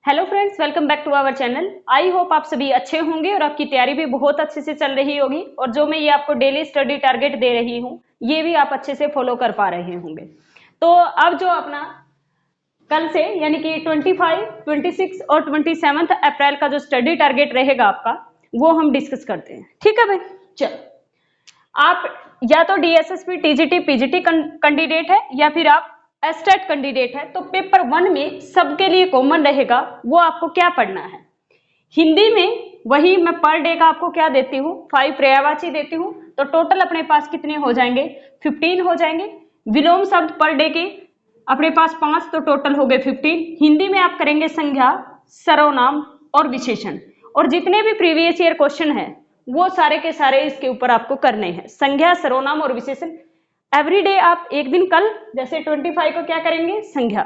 Hello friends, welcome back to our channel. I hope आप सभी अच्छे होंगे और आपकी तैयारी भी बहुत अच्छे से चल रही होगी और जो मैं ये आपको डेली स्टडी टारगेट दे रही हूँ ये भी आप अच्छे से फॉलो कर पा रहे होंगे। तो अब जो अपना कल से यानी कि 25, 26 और 27 अप्रैल का जो स्टडी टारगेट रहेगा आपका वो हम डिस्कस करते हैं। ठीक है भाई, चलो आप या तो डीएसएसपी टीजीटी पीजीटी कैंडिडेट है या फिर आप एस्टेट कैंडिडेट है तो पेपर 1 में सबके लिए कॉमन रहेगा वो आपको क्या पढ़ना है। हिंदी में वही मैं पर डे का आपको क्या देती हूँ 5 पर्यायवाची देती हूँ, तो टोटल अपने पास कितने हो जाएंगे 15 हो जाएंगे। विलोम शब्द पर डे के अपने पास 5 तो टोटल हो गए 15। हिंदी में आप करेंगे संज्ञा, सर्वनाम और विशेषण, और जितने भी प्रीवियस ईयर क्वेश्चन है वो सारे के सारे इसके ऊपर आपको करने हैं। संज्ञा, सर्वनाम और विशेषण एवरी डे आप एक दिन कल जैसे 25 को क्या करेंगे संज्ञा,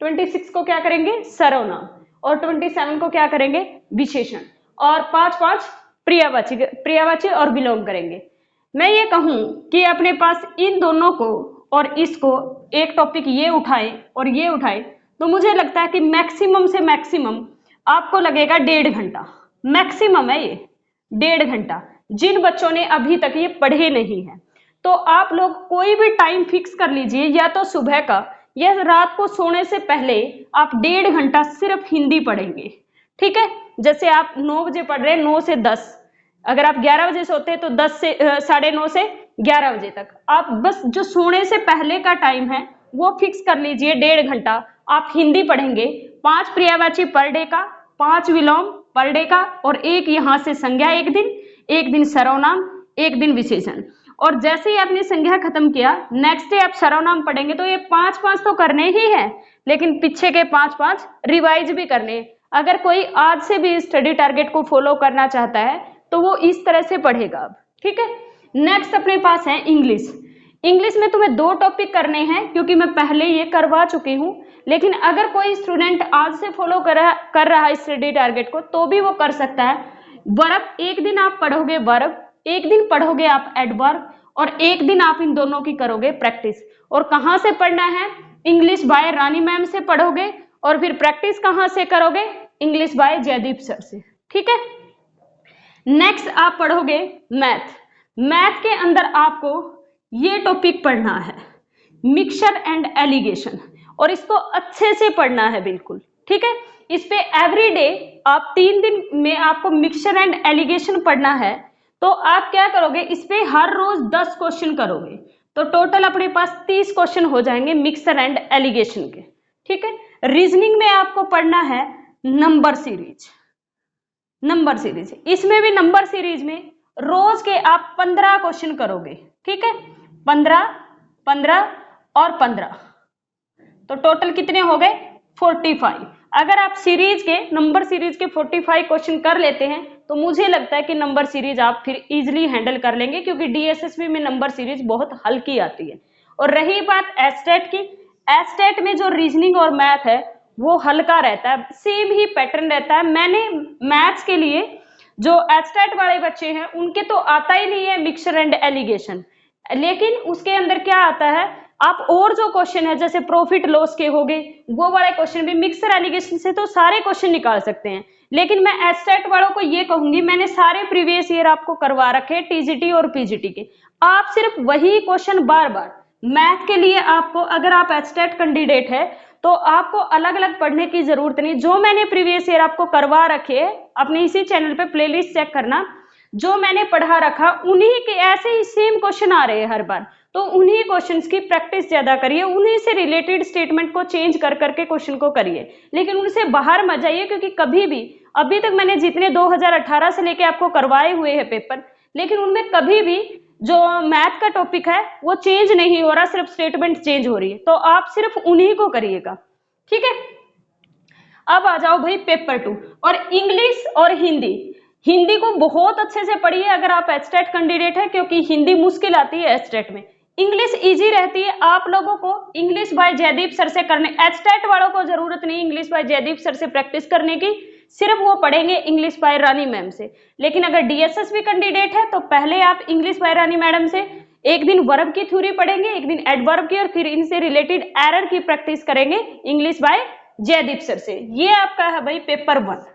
26 को क्या करेंगे सर्वनाम और 27 को क्या करेंगे विशेषण, और 5 प्रियवाची और विलोम करेंगे। मैं ये कहूं कि अपने पास इन दोनों को और इसको एक टॉपिक ये उठाएं और ये उठाएं तो मुझे लगता है कि मैक्सिमम से मैक्सिमम आपको लगेगा 1.5 घंटा, मैक्सिमम है ये 1.5 घंटा। जिन बच्चों ने अभी तक ये पढ़े नहीं है तो आप लोग कोई भी टाइम फिक्स कर लीजिए, या तो सुबह का या रात को सोने से पहले आप 1.5 घंटा सिर्फ हिंदी पढ़ेंगे। ठीक है, जैसे आप 9 बजे पढ़ रहे हैं 9 से 10, अगर आप 11 बजे सोते हैं तो 10 से 9:30 से 11 बजे तक आप बस जो सोने से पहले का टाइम है वो फिक्स कर लीजिए। 1.5 घंटा आप हिंदी पढ़ेंगे, 5 पर्यायवाची पर डे का, 5 विलोम पर डे का और एक यहाँ से संज्ञा एक दिन सर्वनाम, एक दिन विशेषण। और जैसे ही आपने संज्ञा खत्म किया नेक्स्ट डे आप सर्वनाम पढ़ेंगे तो ये 5 तो करने ही है, लेकिन पीछे के 5 रिवाइज भी करने। अगर कोई आज से भी स्टडी टारगेट को फॉलो करना चाहता है तो वो इस तरह से पढ़ेगा अब। ठीक है, नेक्स्ट अपने पास है इंग्लिश। इंग्लिश में तुम्हें 2 टॉपिक करने हैं क्योंकि मैं पहले ये करवा चुकी हूँ, लेकिन अगर कोई स्टूडेंट आज से फॉलो कर रहा है स्टडी टारगेट को तो भी वो कर सकता है। वर्ब एक दिन आप पढ़ोगे, वर्ब एक दिन पढ़ोगे आप एडवर्ब, और एक दिन आप इन दोनों की करोगे प्रैक्टिस। और कहाँ से पढ़ना है, इंग्लिश बाय रानी मैम से पढ़ोगे और फिर प्रैक्टिस कहाँ से करोगे, इंग्लिश बाय जयदीप सर से। ठीक है, नेक्स्ट आप पढ़ोगे मैथ। मैथ के अंदर आपको ये टॉपिक पढ़ना है मिक्सचर एंड एलिगेशन, और इसको अच्छे से पढ़ना है बिल्कुल। ठीक है, इस पे एवरी डे आप 3 दिन में आपको मिक्सचर एंड एलिगेशन पढ़ना है। तो आप क्या करोगे, इस पे हर रोज 10 क्वेश्चन करोगे तो टोटल अपने पास 30 क्वेश्चन हो जाएंगे मिक्सचर एंड एलिगेशन के। ठीक है, रीजनिंग में आपको पढ़ना है नंबर सीरीज। नंबर सीरीज इसमें भी नंबर सीरीज में रोज के आप 15 क्वेश्चन करोगे। ठीक है, 15, 15 और 15 तो टोटल कितने हो गए 45। अगर आप सीरीज के नंबर सीरीज के 45 क्वेश्चन कर लेते हैं तो मुझे लगता है कि नंबर सीरीज आप फिर इजीली हैंडल कर लेंगे, क्योंकि डीएसएसबी में नंबर सीरीज बहुत हल्की आती है। और रही बात एस्टेट की, एस्टेट में जो रीजनिंग और मैथ है वो हल्का रहता है, सेम ही पैटर्न रहता है। मैंने मैथ्स के लिए जो एस्टेट वाले बच्चे हैं उनके तो आता ही नहीं है मिक्सचर एंड एलिगेशन, लेकिन उसके अंदर क्या आता है, आप और जो क्वेश्चन है जैसे प्रॉफिट लॉस के हो गए वो वाले क्वेश्चन भी मिक्सचर एलिगेशन से तो सारे क्वेश्चन निकाल सकते हैं। लेकिन मैं एस्टेट वालों को ये कहूंगी, मैंने सारे प्रीवियस ईयर आपको करवा रखे टीजीटी और पीजीटी के, आप सिर्फ वही क्वेश्चन बार बार। मैथ के लिए आपको, अगर आप एस्टेट कैंडिडेट है तो आपको अलग अलग पढ़ने की जरूरत नहीं, जो मैंने प्रीवियस ईयर आपको करवा रखे अपने इसी चैनल पे प्लेलिस्ट चेक करना, जो मैंने पढ़ा रखा उन्हीं के ऐसे ही सेम क्वेश्चन आ रहे हैं हर बार, तो उन्हीं क्वेश्चंस की प्रैक्टिस ज्यादा करिए, उन्हीं से रिलेटेड स्टेटमेंट को चेंज कर करके क्वेश्चन को करिए, लेकिन उनसे बाहर मत जाइए। क्योंकि कभी भी अभी तक मैंने जितने 2018 से लेके आपको करवाए हुए हैं पेपर, लेकिन उनमें कभी भी जो मैथ का टॉपिक है वो चेंज नहीं हो रहा, सिर्फ स्टेटमेंट चेंज हो रही है, तो आप सिर्फ उन्हीं को करिएगा। ठीक है, अब आ जाओ भाई पेपर 2 और इंग्लिश और हिंदी। हिंदी को बहुत अच्छे से पढ़िए अगर आप एस्टेट कैंडिडेट है, क्योंकि हिंदी मुश्किल आती है एस्टेट में, इंग्लिश इजी रहती है। आप लोगों को इंग्लिश बाय जयदीप सर से करने, एस्टेट वालों को जरूरत नहीं इंग्लिश बाय जयदीप सर से प्रैक्टिस करने की, सिर्फ वो पढ़ेंगे इंग्लिश बाय रानी मैम से। लेकिन अगर डीएसएसबी कैंडिडेट है तो पहले आप इंग्लिश बाय रानी मैडम से एक दिन वर्ब की थ्योरी पढ़ेंगे, एक दिन एडवर्ब की, और फिर इनसे रिलेटेड एरर की प्रैक्टिस करेंगे इंग्लिश बाय जयदीप सर से। ये आपका है भाई पेपर 1,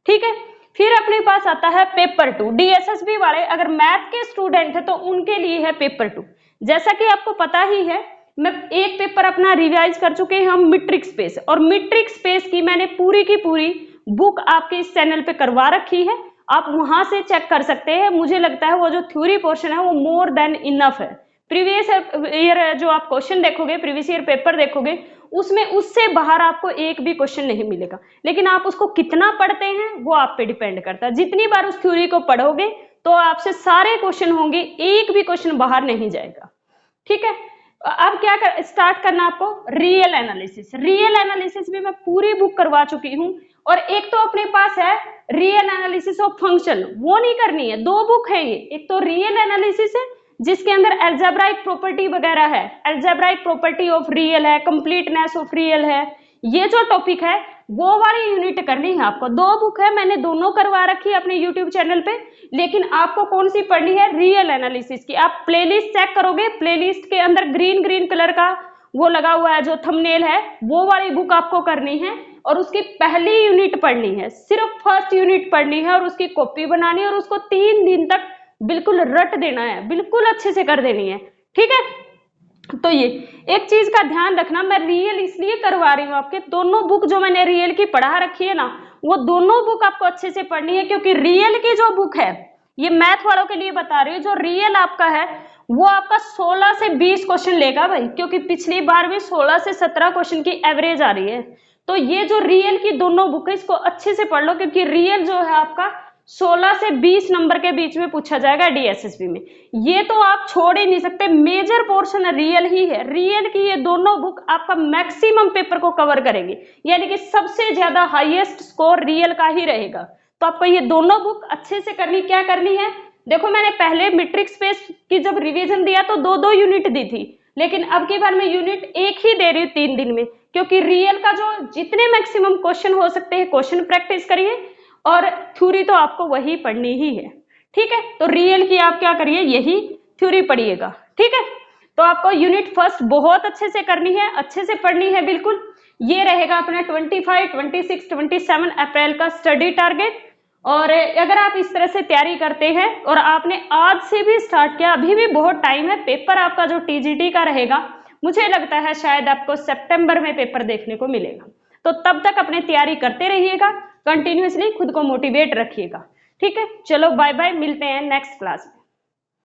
ठीक है। फिर अपने पास आता है पेपर 2। डीएसएसबी वाले अगर मैथ के स्टूडेंट है तो उनके लिए है पेपर 2। जैसा कि आपको पता ही है, मैं एक पेपर अपना रिवाइज कर चुके हैं हम मीट्रिक स्पेस, और मीट्रिक स्पेस की मैंने पूरी की पूरी बुक आपके इस चैनल पे करवा रखी है, आप वहां से चेक कर सकते हैं। मुझे लगता है वो जो थ्योरी पोर्शन है वो मोर देन इनफ है। प्रीवियस ईयर जो आप क्वेश्चन देखोगे, प्रीवियस ईयर पेपर देखोगे, उसमें उससे बाहर आपको एक भी क्वेश्चन नहीं मिलेगा, लेकिन आप उसको कितना पढ़ते हैं वो आप पे डिपेंड करता है। जितनी बार उस थ्योरी को पढ़ोगे तो आपसे सारे क्वेश्चन होंगे, एक भी क्वेश्चन बाहर नहीं जाएगा, ठीक है। अब क्या स्टार्ट करना आपको, रियल एनालिसिस। रियल एनालिसिस भी मैं पूरी बुक करवा चुकी हूँ। और एक तो अपने पास है रियल एनालिसिस ऑफ फंक्शन, वो नहीं करनी है, 2 बुक है ये। एक तो रियल एनालिसिस है जिसके अंदर अलजेब्राइक प्रॉपर्टी वगैरह है, अलजेब्राइक प्रॉपर्टी ऑफ रियल है, कंप्लीटनेस ऑफ रियल है, ये जो टॉपिक है वो वाली यूनिट करनी है आपको। 2 बुक है, मैंने दोनों करवा रखी है अपने यूट्यूब चैनल पे, लेकिन आपको कौन सी पढ़नी है, रियल एनालिसिस की। आप प्लेलिस्ट चेक करोगे, प्लेलिस्ट के अंदर ग्रीन ग्रीन कलर का वो लगा हुआ है जो थंबनेल है, वो वाली बुक आपको करनी है और उसकी पहली यूनिट पढ़नी है, सिर्फ फर्स्ट यूनिट पढ़नी है और उसकी कॉपी बनानी है और उसको 3 दिन तक बिल्कुल रट देना है, बिल्कुल अच्छे से कर देनी है, ठीक है। तो ये एक चीज का ध्यान रखना, मैं रियल इसलिए करवा रही हूँ आपके, दोनों बुक जो मैंने रियल की पढ़ा रखी है ना, वो दोनों बुक आपको अच्छे से पढ़नी है, क्योंकि रियल की जो बुक है, ये मैथ वालों के लिए बता रही हूँ, जो रियल आपका है वो आपका 16 से 20 क्वेश्चन लेगा भाई, क्योंकि पिछली बार भी 16 से 17 क्वेश्चन की एवरेज आ रही है। तो ये जो रियल की दोनों बुक है इसको अच्छे से पढ़ लो, क्योंकि रियल जो है आपका 16 से 20 नंबर के बीच में पूछा जाएगा डीएसएसबी में। ये तो आप छोड़ ही नहीं सकते, मेजर पोर्शन रियल ही है। रियल की ये दोनों बुक आपका मैक्सिमम पेपर को कवर करेंगे, यानी कि सबसे ज्यादा हाईएस्ट स्कोर रियल का ही रहेगा। तो आपको ये दोनों बुक अच्छे से करनी, क्या करनी है, देखो मैंने पहले मीट्रिक स्पेस की जब रिवीजन दिया तो 2-2 यूनिट दी थी, लेकिन अब की बार मैं यूनिट 1 ही दे रही हूँ 3 दिन में, क्योंकि रियल का जो जितने मैक्सिमम क्वेश्चन हो सकते हैं क्वेश्चन प्रैक्टिस करिए, और थ्योरी तो आपको वही पढ़नी ही है, ठीक है। तो रियल की आप क्या करिए, यही थ्योरी पढ़िएगा, ठीक है। तो आपको यूनिट फर्स्ट बहुत अच्छे से करनी है, अच्छे से पढ़नी है बिल्कुल। ये रहेगा अपना 25, 26, 27 अप्रैल का स्टडी टारगेट। और अगर आप इस तरह से तैयारी करते हैं और आपने आज से भी स्टार्ट किया, अभी भी बहुत टाइम है। पेपर आपका जो टीजीटी का रहेगा, मुझे लगता है शायद आपको सितंबर में पेपर देखने को मिलेगा। तो तब तक अपनी तैयारी करते रहिएगा, कंटिन्यूअसली खुद को मोटिवेट रखिएगा, ठीक है। चलो बाय बाय, मिलते हैं नेक्स्ट क्लास में।